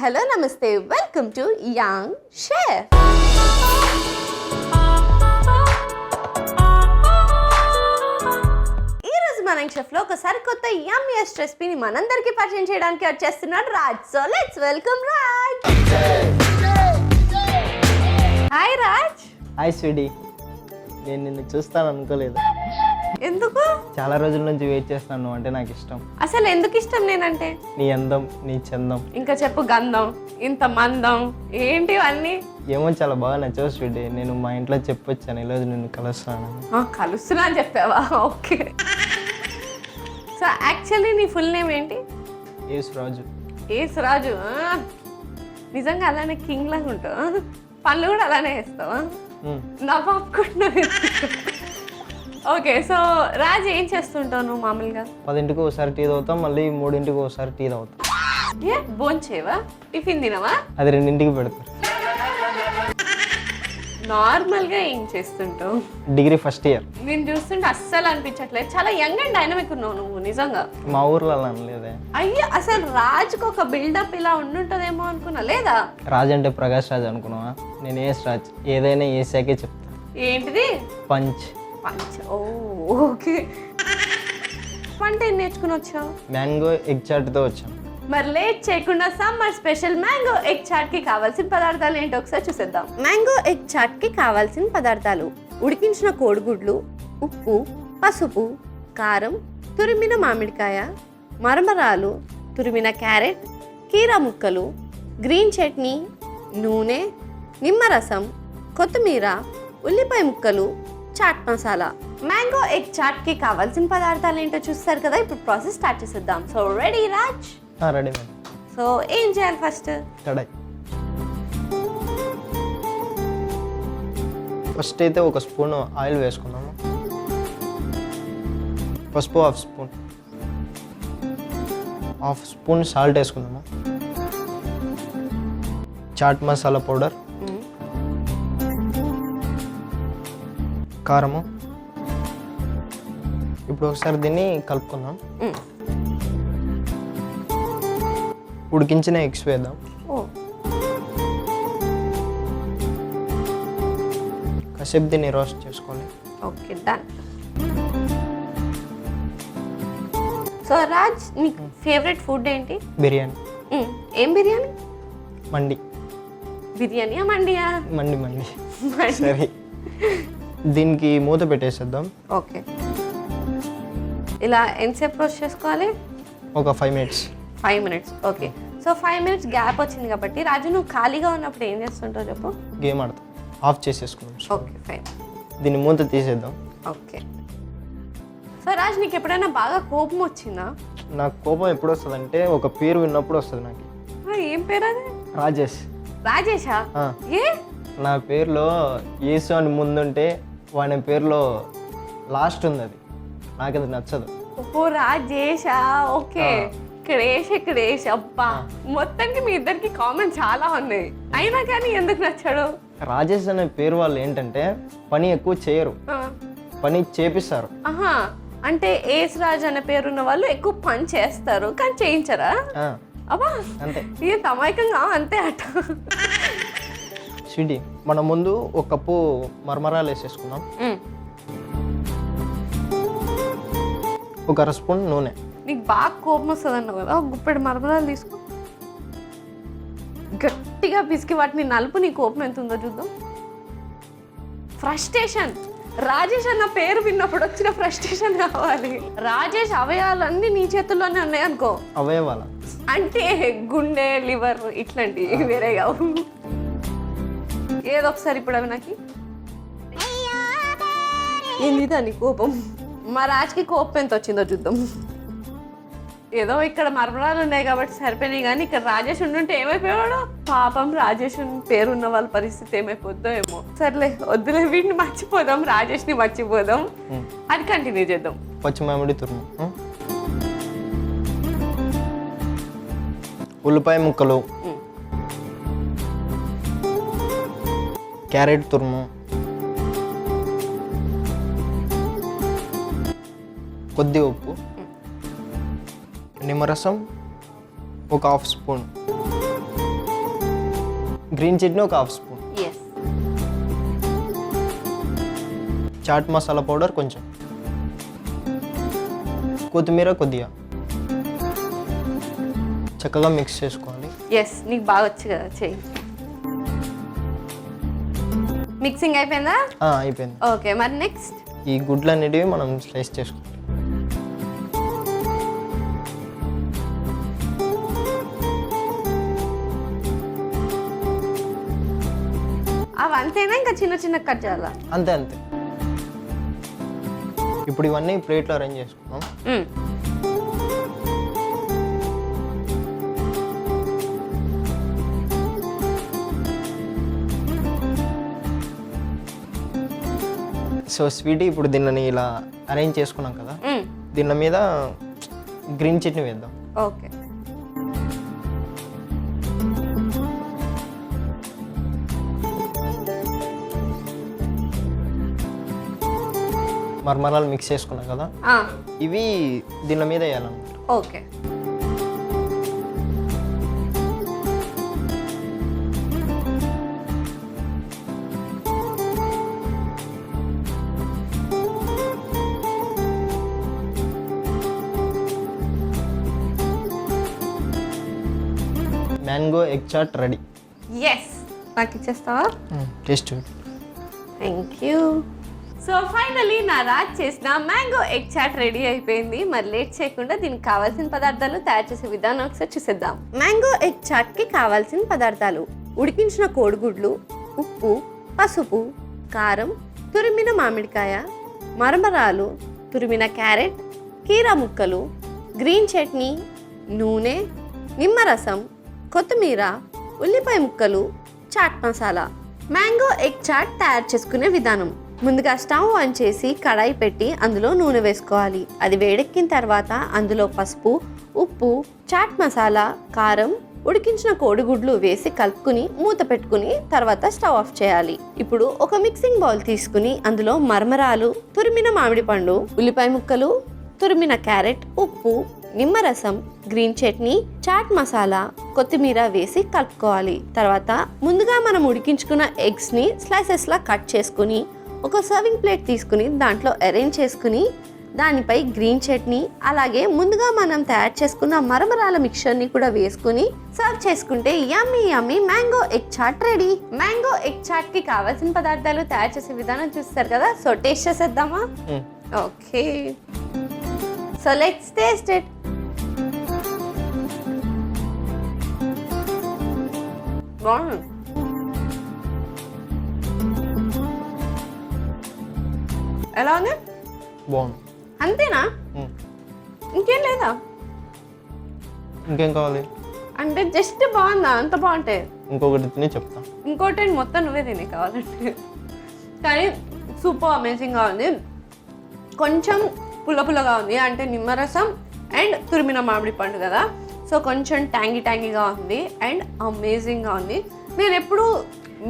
Hello నమస్తే welcome to young share. ఈరోజు మన షెఫ్ లో ఒక సరికొత్త యమ్మియస్ట్ రెసిపీని మనందరికీ పరిచయం చేయడానికి వచ్చేస్తున్నాడు Raj. So let's welcome Raj. Hi Raj. Hi sweetie, నేను నిన్ను చూస్తాను అనుకోలేదు. ఎందుకు? చాలా రోజుల నుంచి వెయిట్ చేస్తాను. అంటే నాకు ఇష్టం. అసలు ఎందుకు ఇష్టం నేనంటే? నీ అందం, నీ చందం, ఇంకా చెప్పు గంధం, ఇంత మందం ఏంటి అన్నీ? ఏమో చాలా బాగా నచ్చావు స్వీటీ. నేను మా ఇంట్లో చెప్పొచ్చాను ఈరోజు నిన్ను కలుస్తాను. కలుస్తున్నా అని చెప్పావా? ఓకే. సో యాక్చువల్లీ నీ ఫుల్ నేమ్ ఏంటి? యేసు రాజు. యేసు రాజు. నిజంగా అలానే కింగ్ లాగా ఉంటావు, పనులు కూడా అలానే వేస్తావా? నవాబ్ కూడా. ఓకే. సో రాజ్ ఏం చేస్తుంటావు నువ్వు మామూలుగా? 10ంటికి ఒకసారి టీ తాగుతాం, మళ్ళీ 3ంటికి ఒకసారి టీ తాగుతాం. ఏ భోంచేవా? టిఫిన్ తినవా? అది 2ంటికి పెడతారు. నార్మల్గా ఏం చేస్తుంటావు? Degree first year. నేను చూస్తుంటే అస్సలు అనిపించట్లేదు, చాలా యంగ్ అండ్ డైనమిక్ ఉన్నావు నువ్వు నిజంగా. మా ఊర్లో అలా అనలేదే. అయ్యా, అసలు రాజ్కి ఒక బిల్డప్ ఇలా ఉండుంటుందేమో అనుకున్నా. లేదా? రాజ్ అంటే ప్రకాష్ రాజ్ అనుకున్నావా? నేను ఏస్ రాజ్. ఏదైనా ఏసాకే చెప్తా. ఏంటిది? పంచ్. పంచ్. ఓకే. వంట ఏం నేర్చుకుని వచ్చావు? మ్యాంగో ఎగ్ చాట్తో వచ్చాను. మరి లేట్ చేయకుండా సమ్మర్ స్పెషల్ మ్యాంగో ఎగ్ చాట్కి కావాల్సిన పదార్థాలు ఏంటో ఒకసారి చూసేద్దాం. మ్యాంగో ఎగ్ చాట్కి కావాల్సిన పదార్థాలు: ఉడికించిన కోడిగుడ్లు, ఉప్పు, పసుపు, కారం, తురిమిన మామిడికాయ, మరమరాలు, తురిమిన క్యారెట్, కీరా ముక్కలు, గ్రీన్ చట్నీ, నూనె, నిమ్మరసం, కొత్తిమీర, ఉల్లిపాయ ముక్కలు, చాట్ మసాలా. మ్యాంగో ఎగ్ చాట్కి కావాల్సిన పదార్థాలు ఏంటో చూస్తారు కదా. ఇప్పుడు ప్రాసెస్ స్టార్ట్ చేసేద్దాం. So ready Raj? Ready madam. So ఏం చేయాలి ఫస్ట్? కడాయి. ఫస్ట్ అయితే ఒక స్పూన్ ఆయిల్ వేసుకున్నాము. పసుపు హాఫ్ స్పూన్ సాల్ట్ వేసుకున్నాము. చాట్ మసాలా పౌడర్, కారము. ఇప్పుడు ఒకసారి దీన్ని కలుపుకుందాం. ఉడికించిన ఎగ్స్ వేద్దాం. కాసేపు దీన్ని రోస్ట్ చేసుకోండి. Okay, done. సో రాజ్, నీకు ఫేవరెట్ ఫుడ్ ఏంటి? బిర్యానీ. ఏం బిర్యానీ? మండి. బిర్యానీయా మండియా? మండి. సరే, దీనికి మూత పెట్టేసేద్దాం. ఓకే. ఇలా ఎంతసేపు రోస్ట్ చేసుకోవాలి? ఒక 5 minutes. 5 minutes. Okay. So 5 minutes gap వచ్చింది కాబట్టి రాజు, నువ్వు ఖాళీగా ఉన్నప్పుడు ఏం చేస్తుంటావు చెప్పు? గేమ్ ఆడతాం. ఆఫ్ చేసేసుకున్నాం. Okay, fine. దీన్ని మూత తీసేద్దాం. ఓకే. సో రాజ్, నీకు ఎప్పుడైనా బాగా కోపం వచ్చిందా? నాకు కోపం ఎప్పుడు వస్తుంది అంటే ఒక పేరు విన్నప్పుడు వస్తుంది నాకు. ఏం పేరు అది? రాజేష్. రాజేషా? ఏ? నా పేరులో యేసు అని ముందుంటే వాడి పేరులో లాస్ట్ ఉంది, అది నాకు అది నచ్చదు. ఓ రాజేషా. ఓకే. క్రేష్. అబ్బా, మొత్తానికి మీ ఇద్దరికి కామన్ చాలా ఉన్నాయి. అయినా కానీ ఎందుకు నచ్చాడు? రాజేష్ అనే పేరు వాళ్ళు ఏంటంటే పని ఎక్కువ చేయరు, పని చేపిస్తారు. ఆహా, అంటే ఏస్ రాజ్ అనే పేరున్న వాళ్ళు ఎక్కువ పని చేస్తారు కానీ చేయించరా? అబ్బా, అంతే. ఇది తమాయకంగా అంతే అట. స్వీటీ, మనం ముందు ఒక కప్పు మరమరాలు వేసేసుకుందాం. ఒక 1 స్పూన్ నూనె. నీకు బాగా కోపం వస్తుంది అన్నావు కదా, ఒక గుప్పెడు మరమరాలు తీసుకో, గట్టిగా పిసికి వాటిని నలుపు. నీ కోపం ఎంత ఉందో చూద్దాం. ఫ్రస్ట్రేషన్. రాజేష్ అన్న పేరు విన్నప్పుడు వచ్చిన ఫ్రస్ట్రేషన్ కావాలి. రాజేష్ అవయవాలన్నీ నీ చేతుల్లోనే ఉన్నాయి అనుకో. అవయవాల అంటే గుండె, లివర్ ఇట్లాంటి వేరే కావు. ఏదో ఒకసారి ఇప్పుడు అవి నాకు ఏందిదా నీ కోపం? మా రాజ్కి కోపం ఎంత వచ్చిందో చూద్దాం. ఏదో ఇక్కడ మరమరాలు ఉన్నాయి కాబట్టి సరిపోయినాయి, కానీ ఇక్కడ రాజేష్ ఉండుంటే ఏమైపోయాడు పాపం. రాజేష్ పేరున్న వాళ్ళ పరిస్థితి ఏమైపోద్దో ఏమో. సర్లే, వద్దులే, వీటిని మర్చిపోదాం, రాజేష్ని మర్చిపోదాం. అది కంటిన్యూ చేద్దాం. పచ్చిమామిడి తురుము, ఉల్లిపాయ ముక్కలు, క్యారెట్ తురుము, కొద్ది ఉప్పు, నిమ్మరసం ఒక 1/2 స్పూన్, గ్రీన్ చట్నీ ఒక హాఫ్ స్పూన్, ఎస్. చాట్ మసాలా పౌడర్ కొంచెం, కొత్తిమీర కొద్దిగా, చక్కగా మిక్స్ చేసుకోవాలి. ఎస్, నీకు బాగా వచ్చు కదా, చెయ్యి. మిక్సింగ్ అయిపోయిందా? అయిపోయింది. ఓకే, మరి నెక్స్ట్ ఈ గుడ్లు అనేటివి మనం స్లైస్ చేసుకోవాలి. అవి అంతేనా, ఇంకా చిన్న చిన్న కట్ చేయాలా? అంతే అంతే. ఇప్పుడు ఇవన్నీ ప్లేట్లో అరేంజ్ చేసుకున్నాం. సో స్వీటీ, ఇప్పుడు దీన్ని ఇలా అరేంజ్ చేసుకున్నాం కదా, దీని మీద గ్రీన్ చట్నీ వేద్దాం. ఓకే. మరమరాలు మిక్స్ చేసుకున్నాం కదా, ఇవి దీని మీద వేయాలన్నమాట. Okay. Mango egg chaat ready. Yes, నాకు ఇచ్చేస్తావా? Taste. Thank you. So finally నా రాజ్ చేసిన మ్యాంగో ఎగ్ చాట్ రెడీ అయిపోయింది. మరి లేట్ చేయకుండా దీనికి కావాల్సిన పదార్థాలు తయారు చేసే విధానం ఒకసారి చూసేద్దాం. మ్యాంగో ఎగ్ చాట్కి కావాల్సిన పదార్థాలు: ఉడికించిన కోడిగుడ్లు, ఉప్పు, పసుపు, కారం, తురిమిన మామిడికాయ, మరమరాలు, తురిమిన క్యారెట్, కీరా ముక్కలు, గ్రీన్ చట్నీ, నూనె, నిమ్మరసం, కొత్తిమీర, ఉల్లిపాయ ముక్కలు, చాట్ మసాలా. మ్యాంగో ఎగ్ చాట్ తయారు చేసుకునే విధానం: ముందుగా స్టవ్ ఆన్ చేసి కడాయి పెట్టి అందులో నూనె వేసుకోవాలి. అది వేడెక్కిన తర్వాత అందులో పసుపు, ఉప్పు, చాట్ మసాలా, కారం, ఉడికించిన కోడిగుడ్లు వేసి కలుపుకుని మూత పెట్టుకుని తర్వాత స్టవ్ ఆఫ్ చేయాలి. ఇప్పుడు ఒక మిక్సింగ్ బౌల్ తీసుకుని అందులో మరమరాలు, తురిమిన మామిడి పండు, ఉల్లిపాయ ముక్కలు, తురిమిన క్యారెట్, ఉప్పు, నిమ్మరసం, గ్రీన్ చట్నీ, చాట్ మసాలా, కొత్తిమీర వేసి కలుపుకోవాలి. తర్వాత ముందుగా మనం ఉడికించుకున్న ఎగ్స్ని స్లైసెస్లా కట్ చేసుకుని ఒక సర్వింగ్ ప్లేట్ తీసుకుని దాంట్లో అరేంజ్ చేసుకుని దానిపై గ్రీన్ చట్నీ, అలాగే ముందుగా మనం తయారు చేసుకున్న మరమరాల మిక్చర్ని కూడా వేసుకుని సర్వ్ చేసుకుంటే yummy yummy mango egg chaat ready. Mango egg చాట్కి కావాల్సిన పదార్థాలు తయారు చేసే విధానం చూస్తారు కదా, సో టేస్ట్ చేసేద్దామా? Okay, so let's taste it. బాగుంది. ఎలా ఉంది? బాగుంది. అంతేనా? ఇంకేం లేదా? ఇంకేం కావాలి అంటే జస్ట్ బాగుందా? అంత బాగుంటే ఇంకొకటి తిని చెప్తా. ఇంకోటి మొత్తం నువ్వే తినే కావాలంటే. కానీ సూపర్ అమేజింగ్గా ఉంది. కొంచెం పుల్లగా ఉంది, అంటే నిమ్మరసం అండ్ తురిమిన మామిడి పండు కదా, సో కొంచెం ట్యాంగీగా ఉంది అండ్ అమేజింగ్గా ఉంది. నేను ఎప్పుడు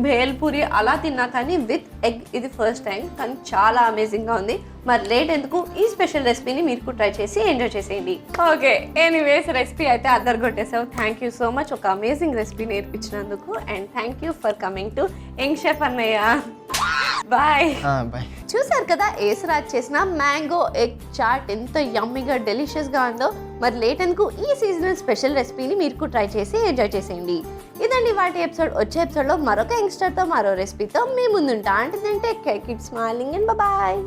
భేల్పూరి అలా తిన్నా కానీ విత్ ఎగ్ ఇది ఫస్ట్ టైం, కానీ చాలా అమేజింగ్గా ఉంది. మరి లేట్ ఎందుకు, ఈ స్పెషల్ రెసిపీని మీరు కూడా ట్రై చేసి ఎంజాయ్ చేసేయండి. ఓకే, ఎనీవేస్ రెసిపీ అయితే అద్దరగొట్టేసావు. థ్యాంక్ యూ సో మచ్ ఒక అమేజింగ్ రెసిపీ నేర్పించినందుకు, and thank you for coming to young chef అన్నయ్య. బాయ్. చూసారు కదా ఏసరాజ్ చేసిన మ్యాంగో ఎగ్ చాట్ ఎంత యమ్మీగా డెలిషియస్గా ఉందో. మరి లేట్ ఎందుకు, ఈ సీజనల్ స్పెషల్ రెసిపీని మీరు కూడా ట్రై చేసి ఎంజాయ్ చేసేయండి. ఇదండి వాటి ఎపిసోడ్. వచ్చే ఎపిసోడ్లో మరొక యంగ్స్టర్తో మరో రెసిపీతో మీ ముందుంటా. అంటే take care, keep smiling and bye.